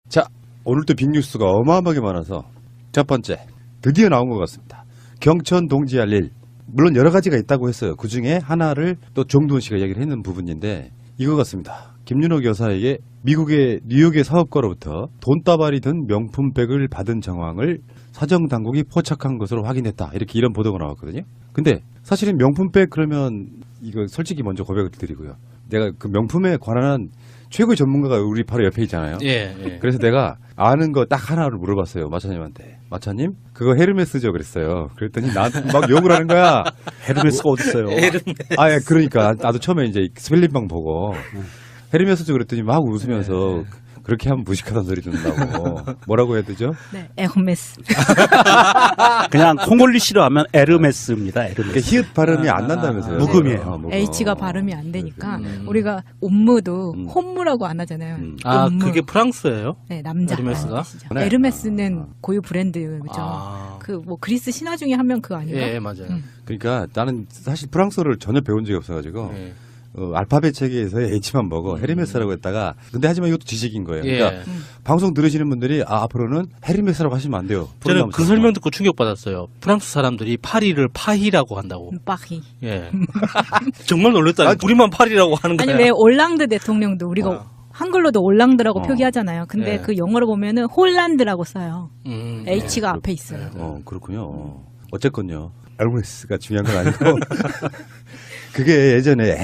자, 오늘도 빅뉴스가 어마어마하게 많아서 첫 번째, 드디어 나온 것 같습니다. 경천 동지할 일. 물론 여러 가지가 있다고 했어요. 그 중에 하나를 또 정두원 씨가 이야기를 했는 부분인데 이거 같습니다. 김윤옥 여사에게 미국의 뉴욕의 사업가로부터 돈다발이 든 명품백을 받은 정황을 사정당국이 포착한 것으로 확인했다. 이런 보도가 나왔거든요. 근데 사실은 명품백 그러면 이거 솔직히 먼저 고백을 드리고요. 내가 그 명품에 관한 최고의 전문가가 우리 바로 옆에 있잖아요. 예. 그래서 내가 아는 거 딱 하나를 물어봤어요. 마차님한테. 마차님, 그거 헤르메스죠? 그랬어요. 그랬더니 나한테 막 욕을 하는 거야. 헤르메스가 어딨어요? 아, 예, 그러니까 나도 처음에 이제 스펠링방 보고 헤르메스죠? 그랬더니 막 웃으면서 그렇게 하면 무식하다는 소리 듣는다고. 뭐라고 해야 되죠? 네, 에르메스. 그냥 콩글리시로 하면 에르메스입니다. 에르메스. 히읗 발음이 안 난다면서요. 묵음이에요. 묵음. H가 발음이 안 되니까 우리가 옴무도 홈무라고 안 하잖아요. 아, 옴무. 그게 프랑스예요? 네, 남자. 에르메스가? 뜻이죠. 네. 에르메스는 고유 브랜드죠. 아. 그 뭐 그리스 신화 중에 한 명 그거 아닌가? 예, 맞아요. 그러니까 나는 사실 프랑스어를 전혀 배운 적이 없어가지고 예. 알파벳 체계에서의 H만 먹어 헤르메스라고 했다가 근데 하지만 이것도 지식인 거예요. 그러니까 예. 방송 들으시는 분들이 앞으로는 헤르메스라고 하시면 안 돼요. 저는 그 설명 듣고 충격받았어요. 프랑스 사람들이 파리를 파히라고 한다고. 파히. 예. 정말 놀랐다. 우리만 파리라고 하는 거야. 아니 왜 올랑드 대통령도 우리가 한글로도 올랑드라고 표기하잖아요. 근데 예. 그 영어로 보면은 홀란드라고 써요. H가 예. 앞에 있어요. 그렇군요. 어쨌건요. 헤르메스가 중요한 건 아니고 그게 예전에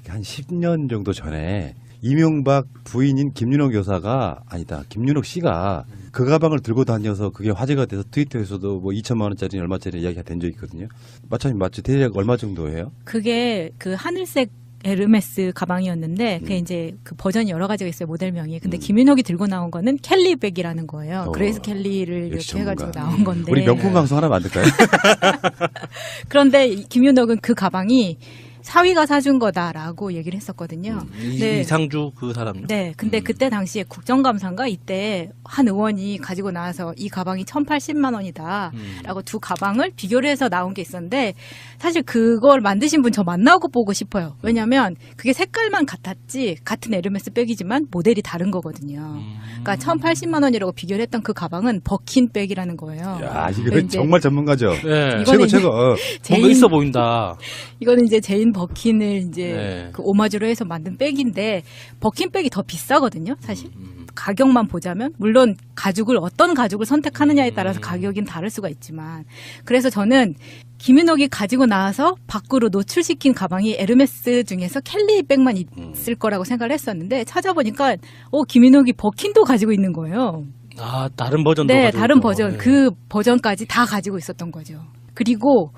한 10년 정도 전에 이명박 부인인 김윤옥 여사가 아니다. 김윤옥 씨가 그 가방을 들고 다녀서 그게 화제가 돼서 트위터에서도 뭐 2천만 원짜리 얼마짜리 이야기가 된 적이 있거든요. 마차님 맞죠? 대략 얼마 정도예요? 그게 그 하늘색 에르메스 가방이었는데 그게 이제 그 버전이 여러 가지가 있어요. 모델명이. 근데 김윤옥이 들고 나온 거는 켈리백이라는 거예요. 그레이스 켈리를 역시 이렇게 해가지고 전문가. 나온 건데. 우리 명품 방송 하나 만들까요? 그런데 김윤옥은 그 가방이 사위가 사준 거다라고 얘기를 했었거든요. 네. 이상주 그 사람. 네. 근데 그때 당시에 국정감사인가 이때 한 의원이 가지고 나와서 이 가방이 1,080만 원이다. 라고 두 가방을 비교를 해서 나온 게 있었는데 사실 그걸 만드신 분 저 만나고 보고 싶어요. 왜냐면 그게 색깔만 같았지 같은 에르메스 백이지만 모델이 다른 거거든요. 그러니까 1,080만 원이라고 비교를 했던 그 가방은 버킨 백이라는 거예요. 야, 이거 근데 이제 정말 전문가죠. 예. 이거는 최고. 뭔가 있어 보인다. 이거는 이제 제인 버킨을 이제 네. 그 오마주로 해서 만든 백인데 버킨 백이 더 비싸거든요, 사실. 가격만 보자면 물론 어떤 가죽을 선택하느냐에 따라서 가격은 다를 수가 있지만 그래서 저는 김윤옥이 가지고 나와서 밖으로 노출시킨 가방이 에르메스 중에서 켈리 백만 있을 거라고 생각을 했었는데 찾아보니까 김윤옥이 버킨도 가지고 있는 거예요. 아, 다른 버전도 네, 가지고 다른 있고. 버전 예. 그 버전까지 다 가지고 있었던 거죠. 그리고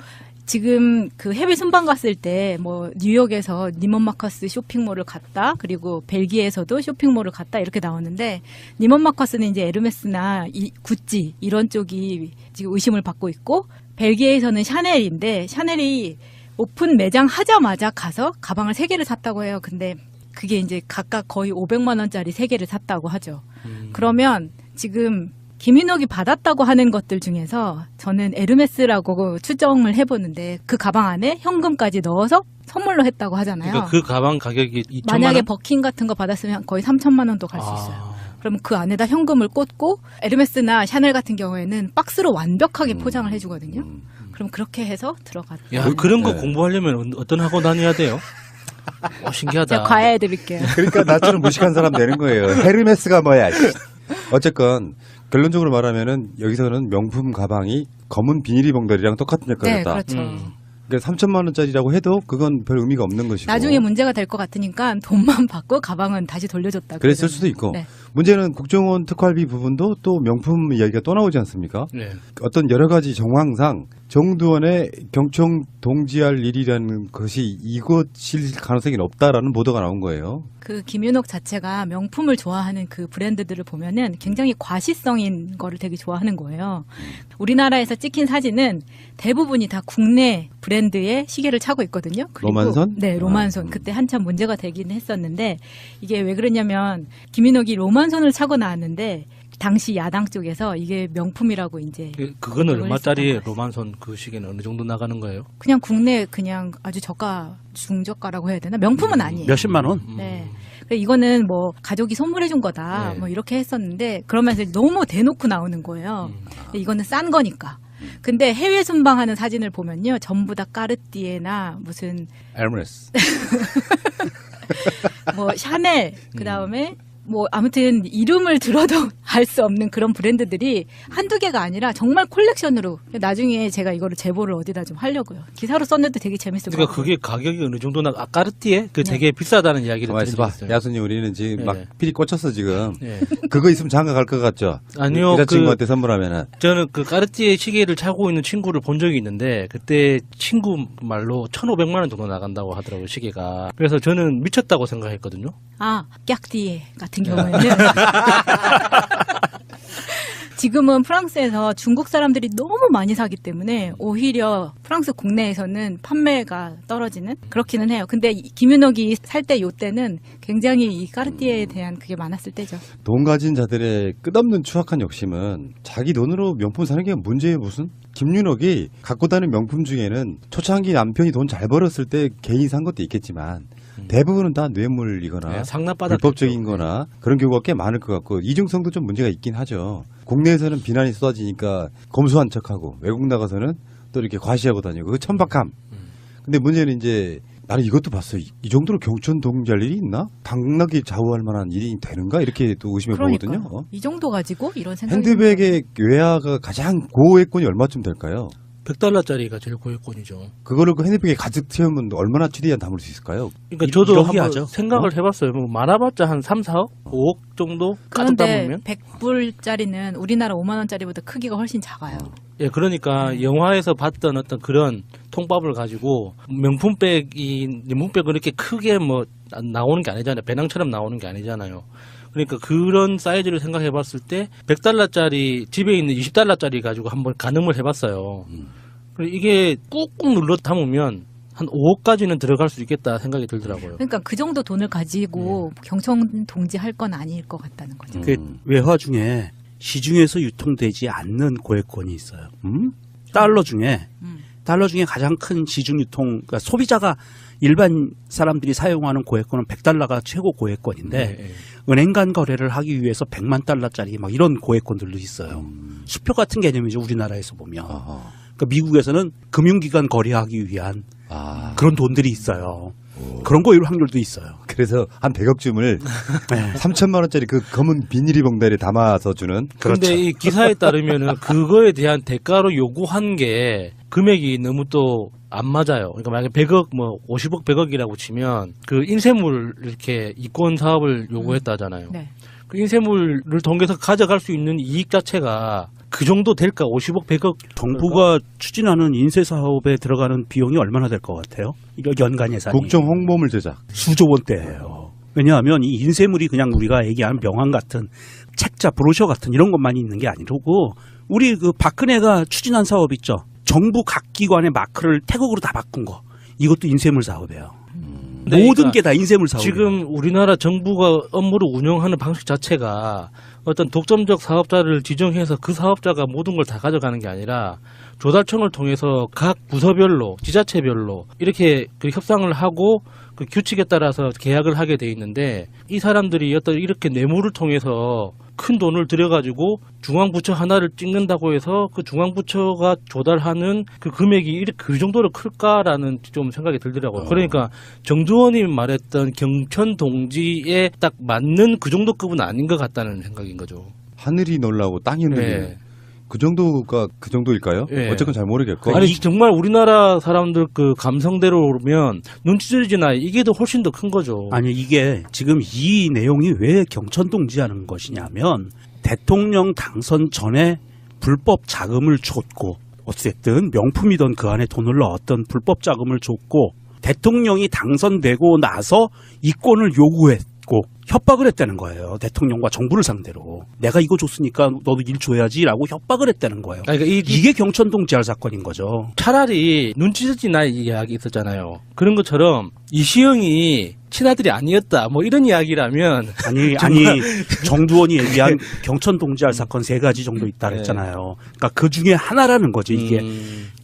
지금 그 해외 순방 갔을 때 뭐 뉴욕에서 니먼 마커스 쇼핑몰을 갔다 그리고 벨기에에서도 쇼핑몰을 갔다 이렇게 나오는데 니먼 마커스는 이제 에르메스나 구찌 이런 쪽이 지금 의심을 받고 있고 벨기에에서는 샤넬인데 샤넬이 오픈 매장 하자마자 가서 가방을 3개를 샀다고 해요. 근데 그게 이제 각각 거의 500만 원짜리 3개를 샀다고 하죠. 그러면 지금 김윤옥이 받았다고 하는 것들 중에서 저는 에르메스라고 추정을 해보는데 그 가방 안에 현금까지 넣어서 선물로 했다고 하잖아요. 그러니까 그 가방 가격이 2천만 원. 만약에 버킨 같은 거 받았으면 거의 3천만 원도 갈 수 있어요. 그러면 그 안에다 현금을 꽂고 에르메스나 샤넬 같은 경우에는 박스로 완벽하게 포장을 해주거든요. 그럼 그렇게 해서 들어갔다. 야, 그런 거 공부하려면 어떤 학원 다녀야 돼요? 신기하다. 제가 과외해드릴게요. 그러니까 나처럼 무식한 사람 되는 거예요. 헤르메스가 뭐야. 어쨌건 결론적으로 말하면은 여기서는 명품 가방이 검은 비닐이 봉다리랑 똑같은 역할을 네, 했다. 그렇죠. 그러니까 3천만 원짜리라고 해도 그건 별 의미가 없는 것이고. 나중에 문제가 될 것 같으니까 돈만 받고 가방은 다시 돌려줬다. 그랬을 그러잖아요. 수도 있고. 네. 문제는 국정원 특활비 부분도 또 명품 이야기가 또 나오지 않습니까? 네. 어떤 여러 가지 정황상 정두원의 경청 동지할 일이라는 것이 이것일 가능성이 높다라는 보도가 나온 거예요. 그 김윤옥 자체가 명품을 좋아하는 그 브랜드들을 보면은 굉장히 과시성인 거를 되게 좋아하는 거예요. 우리나라에서 찍힌 사진은 대부분이 다 국내 브랜드의 시계를 차고 있거든요. 그리고 로만손? 네, 로만손. 그때 한참 문제가 되긴 했었는데 이게 왜 그러냐면 김윤옥이 로만손을 차고 나왔는데 당시 야당 쪽에서 이게 명품이라고 이제 그거는 그걸 얼마짜리 했었던 거죠. 로만손 그 시계는 어느 정도 나가는 거예요? 그냥 국내 그냥 아주 저가 중저가라고 해야 되나? 명품은 아니에요. 몇십만 원? 네. 이거는 뭐 가족이 선물해준 거다. 네. 뭐 이렇게 했었는데 그러면서 너무 대놓고 나오는 거예요. 이거는 싼 거니까. 근데 해외 순방하는 사진을 보면요, 전부 다 까르띠에나 무슨 에르메스. 뭐 샤넬, 그 다음에 뭐 아무튼 이름을 들어도 알 수 없는 그런 브랜드들이 한두 개가 아니라 정말 콜렉션으로. 나중에 제가 이거를 제보를 어디다 좀 하려고요. 기사로 썼는데 되게 재밌을 것 그러니까 같아요. 그게 가격이 어느 정도나 까르띠에 그 되게 비싸다는 이야기를 가만 들은 있어봐. 적이 있어요. 야수님, 우리는 지금 네. 막 필이 꽂혔어 지금. 네. 그거 있으면 장가 갈 것 같죠? 아니요, 여자친구한테 선물하면은. 저는 그 까르띠에 시계를 차고 있는 친구를 본 적이 있는데 그때 친구 말로 1,500만 원 정도 나간다고 하더라고요, 시계가. 그래서 저는 미쳤다고 생각했거든요. 아, 깍띠에 같은 경우에는 지금은 프랑스에서 중국 사람들이 너무 많이 사기 때문에 오히려 프랑스 국내에서는 판매가 떨어지는 그렇기는 해요. 근데 김윤옥이 살 때 요때는 굉장히 이 까르띠에에 대한 그게 많았을 때죠. 돈 가진 자들의 끝없는 추악한 욕심은 자기 돈으로 명품 사는 게 문제예요 무슨? 김윤옥이 갖고 다니는 명품 중에는 초창기 남편이 돈 잘 벌었을 때 개인 산 것도 있겠지만 대부분은 다 뇌물이거나 네, 상납받았겠죠. 불법적인 거나 그런 경우가 꽤 많을 것 같고 이중성도 좀 문제가 있긴 하죠. 국내에서는 비난이 쏟아지니까 검소한 척하고 외국 나가서는 또 이렇게 과시하고 다니고 그 천박함. 근데 문제는 이제 나는 이것도 봤어. 이 정도로 경천 동지할 일이 있나? 당나귀 좌우할 만한 일이 되는가? 이렇게 또 의심해 보거든요. 이 정도 가지고 이런 생각이 핸드백의 외화가 가장 고액권이 얼마쯤 될까요? $100짜리가 제일 고액권이죠. 그거를 그 핸드백에 가득 채우면 얼마나 최대한 담을 수 있을까요? 그러니까 저도 이렇게 한번 하죠. 생각을 해봤어요. 뭐 많아봤자 한 3, 4억? 5억 정도? 가득 그런데 담으면? 100불짜리는 우리나라 5만 원짜리보다 크기가 훨씬 작아요. 예, 그러니까 영화에서 봤던 어떤 그런 통밥을 가지고 명품백을 이렇게 크게 뭐 나오는 게 아니잖아요. 배낭처럼 나오는 게 아니잖아요. 그러니까 그런 사이즈를 생각해 봤을 때 $100짜리 집에 있는 $20짜리 가지고 한번 가늠을 해봤어요. 그리고 이게 꾹꾹 눌러 담으면 한 5억까지는 들어갈 수 있겠다 생각이 들더라고요. 그러니까 그 정도 돈을 가지고 경청 동지할 건 아닐 것 같다는 거죠. 그 외화 중에 시중에서 유통되지 않는 고액권이 있어요. 달러 중에 가장 큰 시중 유통, 그러니까 소비자가 일반 사람들이 사용하는 고액권은 $100가 최고 고액권인데 네. 은행 간 거래를 하기 위해서 $100만 막 이런 고액권들도 있어요. 수표 같은 개념이죠, 우리나라에서 보면. 아하. 그러니까 미국에서는 금융기관 거래하기 위한 아. 그런 돈들이 있어요. 그런 거일 확률도 있어요. 그래서 한 100억쯤을 3천만 원짜리 그 검은 비닐이 봉다리에 담아서 주는. 그런데 이 기사에 따르면은 그거에 대한 대가로 요구한 게 금액이 너무 또 안 맞아요. 그러니까 만약에 100억, 뭐 50억, 100억이라고 치면 그 인쇄물 이렇게 이권 사업을 요구했다잖아요. 네. 그 인쇄물을 통해서 가져갈 수 있는 이익 자체가 그 정도 될까? 50억, 100억. 정부가 추진하는 인쇄 사업에 들어가는 비용이 얼마나 될 것 같아요? 이거 연간 예산이 국정 홍보물 제작. 수조 원대예요. 왜냐하면 이 인쇄물이 그냥 우리가 얘기하는 명함 같은 책자, 브로셔 같은 이런 것만 있는 게 아니고 우리 그 박근혜가 추진한 사업 있죠. 정부 각 기관의 마크를 태국으로 다 바꾼 거. 이것도 인쇄물 사업이에요. 네, 모든 그러니까 게 다 인쇄물 사업이에요. 지금 우리나라 정부가 업무를 운영하는 방식 자체가 어떤 독점적 사업자를 지정해서 그 사업자가 모든 걸 다 가져가는 게 아니라 조달청을 통해서 각 부서별로, 지자체별로 이렇게 그 협상을 하고 그 규칙에 따라서 계약을 하게 돼 있는데 이 사람들이 어떤 이렇게 뇌물을 통해서 큰 돈을 들여가지고 중앙부처 하나를 찍는다고 해서 그 중앙부처가 조달하는 그 금액이 이렇게 그 정도로 클까라는 좀 생각이 들더라고요. 그러니까 정두원이 말했던 경천 동지에 딱 맞는 그 정도 급은 아닌 것 같다는 생각인 거죠. 하늘이 놀라고 땅이 흔들리는. 네. 그 정도가 그 정도일까요? 네. 어쨌건 잘 모르겠고. 아니 정말 우리나라 사람들 그 감성대로 보면 눈치질이나 이게 더 훨씬 더 큰 거죠. 아니 이게 지금 이 내용이 왜 경천동지하는 것이냐면 대통령 당선 전에 불법 자금을 줬고 어쨌든 명품이던 그 안에 돈을 넣었던 불법 자금을 줬고 대통령이 당선되고 나서 이권을 요구했고 협박을 했다는 거예요. 대통령과 정부를 상대로. 내가 이거 줬으니까 너도 일 줘야지라고 협박을 했다는 거예요. 그러니까 이게 경천동 지하 사건인 거죠. 차라리 눈치채지 나 이야기 있었잖아요. 그런 것처럼 이시영이 친아들이 아니었다. 뭐 이런 이야기라면 아니 정두원이 얘기한 경천동 지하 사건 3가지 정도 있다 그랬잖아요. 그러니까 그 중에 하나라는 거지 이게.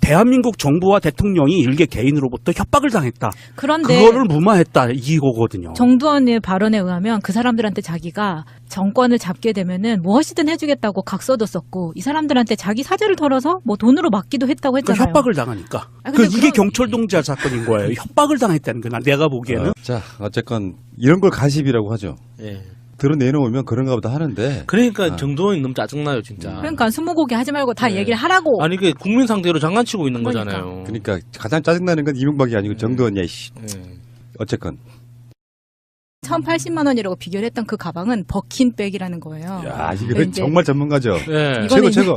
대한민국 정부와 대통령이 일개 개인으로부터 협박을 당했다. 그런데 그거를 무마했다 이거거든요. 정두원의 발언에 의하면 그 사람들한테 자기가 정권을 잡게 되면은 무엇이든 해주겠다고 각서도 썼고 이 사람들한테 자기 사재를 털어서 뭐 돈으로 맡기도 했다고 했잖아요. 그러니까 협박을 당하니까. 아, 근데 이게 경철동 지하 사건인 거예요. 협박을 당했다는 거야. 내가 보기에는. 자, 어쨌건 이런 걸 가십이라고 하죠. 예. 드러내놓으면 그런가 보다 하는데. 그러니까 정두원이 너무 짜증나요, 진짜. 그러니까 스무고개 하지 말고 다 네. 얘기를 하라고. 아니 그 국민 상대로 장난치고 있는 그러니까. 거잖아요. 그러니까 가장 짜증나는 건 이명박이 아니고 정두원이야. 씨. 예. 어쨌건 1,080만 원이라고 비교를 했던 그 가방은 버킨 백이라는 거예요. 야, 이거 이제- 정말 전문가죠. 예. 이거는 최고 이제- 최고.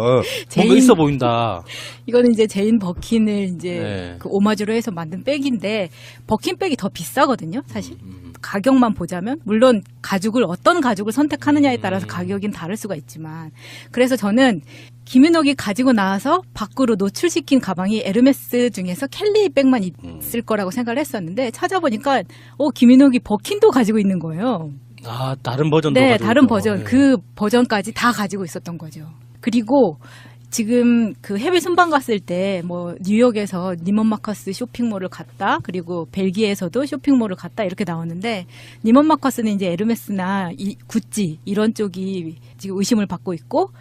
뭔가 있어 보인다. 이거는 이제 제인 버킨을 이제 네. 그 오마주로 해서 만든 백인데 버킨 백이 더 비싸거든요, 사실. 가격만 보자면 물론 가죽을 어떤 가죽을 선택하느냐에 따라서 가격은 다를 수가 있지만 그래서 저는 김윤옥이 가지고 나와서 밖으로 노출시킨 가방이 에르메스 중에서 켈리 백만 있을 거라고 생각을 했었는데 찾아보니까 김윤옥이 버킨도 가지고 있는 거예요. 아, 다른 버전도 네, 가지고 다른 있고. 버전 예. 그 버전까지 다 가지고 있었던 거죠. 그리고 지금 그 해외 순방 갔을 때 뭐 뉴욕에서 니먼 마커스 쇼핑몰을 갔다 그리고 벨기에에서도 쇼핑몰을 갔다 이렇게 나오는데 니먼 마커스는 이제 에르메스나 구찌 이런 쪽이 지금 의심을 받고 있고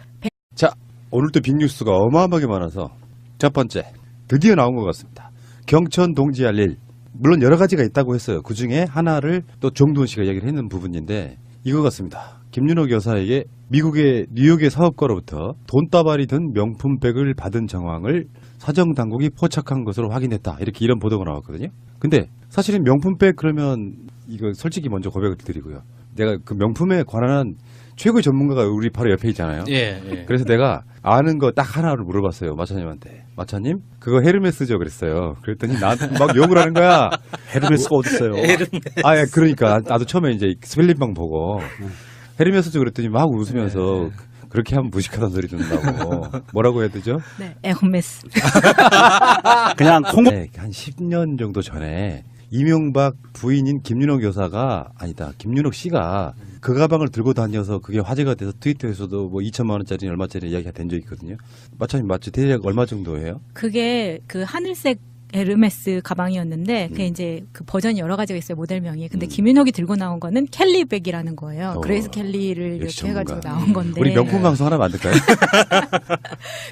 자, 오늘도 빅뉴스가 어마어마하게 많아서 첫 번째 드디어 나온 것 같습니다. 경천 동지할 일. 물론 여러 가지가 있다고 했어요. 그중에 하나를 또 정두원 씨가 이야기를 했는 부분인데 이거 같습니다. 김윤옥 여사에게 미국의 뉴욕의 사업가로부터 돈다발이 든 명품백을 받은 정황을 사정당국이 포착한 것으로 확인했다. 이런 보도가 나왔거든요. 근데 사실은 명품백 그러면 이거 솔직히 먼저 고백을 드리고요. 내가 그 명품에 관한 최고의 전문가가 우리 바로 옆에 있잖아요. 예, 예. 그래서 내가 아는 거 딱 하나를 물어봤어요. 마차님한테. 마차님, 그거 헤르메스죠? 그랬어요. 그랬더니 나한테 막 욕을 하는 거야. 헤르메스가 어딨어요? 아, 예, 그러니까. 나도 처음에 이제 스펠링방 보고 헤르메스죠? 그랬더니 막 웃으면서 그렇게 하면 무식하다는 소리 듣는다고. 뭐라고 해야 되죠? 네, 에르메스. 그냥 네, 한 10년 정도 전에 이명박 부인인 김윤옥 여사가 아니다. 김윤옥 씨가 그 가방을 들고 다녀서 그게 화제가 돼서 트위터에서도 뭐 2천만 원짜리 얼마짜리 이야기가 된 적이 있거든요. 마차님 맞죠? 대략 얼마 정도예요? 그게 그 하늘색 에르메스 가방이었는데 그게 이제 그 버전이 여러 가지가 있어요 모델명이. 근데 김윤옥이 들고 나온 거는 켈리 백이라는 거예요. 그레이스 켈리를 역시 이렇게 해가지고 전문가. 나온 건데. 우리 명품 방송 하나 만들까요?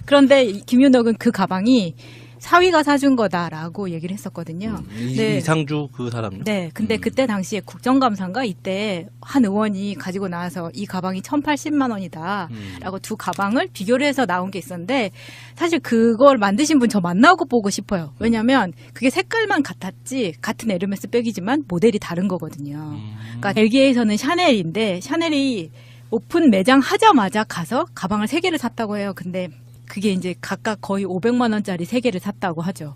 그런데 김윤옥은 그 가방이 사위가 사준 거다라고 얘기를 했었거든요. 네. 이상주 그 사람요. 네, 근데 그때 당시에 국정감사인가 이때 한 의원이 가지고 나와서 이 가방이 1,080만 원이다라고 두 가방을 비교를 해서 나온 게 있었는데 사실 그걸 만드신 분 저 만나고 보고 싶어요. 왜냐하면 그게 색깔만 같았지 같은 에르메스 백이지만 모델이 다른 거거든요. 그러니까 벨기에에서는 샤넬인데 샤넬이 오픈 매장 하자마자 가서 가방을 3개를 샀다고 해요. 근데 그게 이제 각각 거의 500만 원짜리 3개를 샀다고 하죠.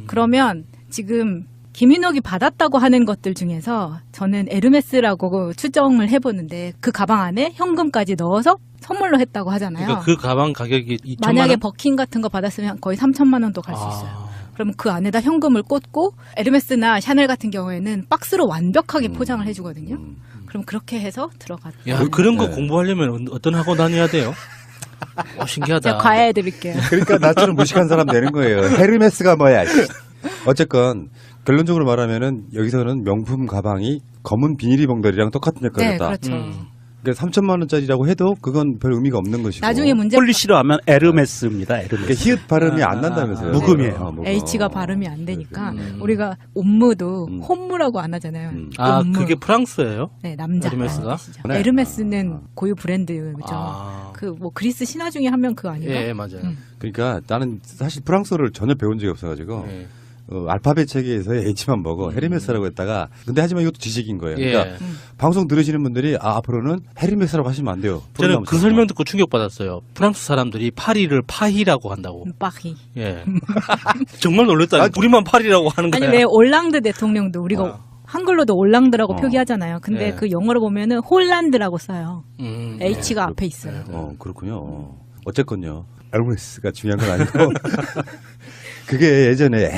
그러면 지금 김윤옥이 받았다고 하는 것들 중에서 저는 에르메스라고 추정을 해보는데 그 가방 안에 현금까지 넣어서 선물로 했다고 하잖아요. 그러니까 그 가방 가격이 2천만 만약에 원? 버킨 같은 거 받았으면 거의 3천만 원도 갈 수 있어요. 그러면 그 안에다 현금을 꽂고 에르메스나 샤넬 같은 경우에는 박스로 완벽하게 포장을 해주거든요. 그럼 그렇게 해서 들어갔다. 야, 그런 거 네. 공부하려면 어떤 학원 다녀야 돼요? 신기하다. 제가 과외해드릴게요. 그러니까 나처럼 무식한 사람 되는 거예요. 헤르메스가 뭐야. 어쨌건 결론적으로 말하면은 여기서는 명품 가방이 검은 비닐이 봉다리랑 똑같은 네, 역할을 했다. 그렇죠. 그러니까 3천만 원짜리라고 해도 그건 별 의미가 없는 것이고. 나중에 문제 폴리시로 하면 에르메스입니다. 그러니까 에르메스. 히읗 발음이 안 난다면서요. 묵음이에요. 묵음. H가 발음이 안 되니까 우리가 옴무도 홈무라고 안 하잖아요. 아, 옴무. 그게 프랑스예요? 네, 남자. 에르메스가? 뜻이죠. 네. 에르메스는 고유 브랜드죠. 아. 그 뭐 그리스 신화 중에 한 명 그거 아닌가? 예, 맞아요. 그러니까 나는 사실 프랑스어를 전혀 배운 적이 없어가지고 예. 알파벳 체계에서 H만 먹어 헤르메스라고 했다가 근데 하지만 이것도 지식인 거예요. 그러니까 예. 방송 들으시는 분들이 앞으로는 헤르메스라고 하시면 안 돼요. 저는 그 설명 듣고 충격받았어요. 프랑스 사람들이 파리를 파히라고 한다고. 빠히. 예. 정말 놀랬다. 우리만 파리라고 하는 거야. 아니 왜 올랑드 대통령도 우리가 한글로도 올랑드라고 어. 표기하잖아요. 근데 네. 그 영어로 보면은 홀란드라고 써요. H가 네. 앞에 있어요. 그렇군요. 어쨌건요. 알고리스가 중요한 건 아니고 그게 예전에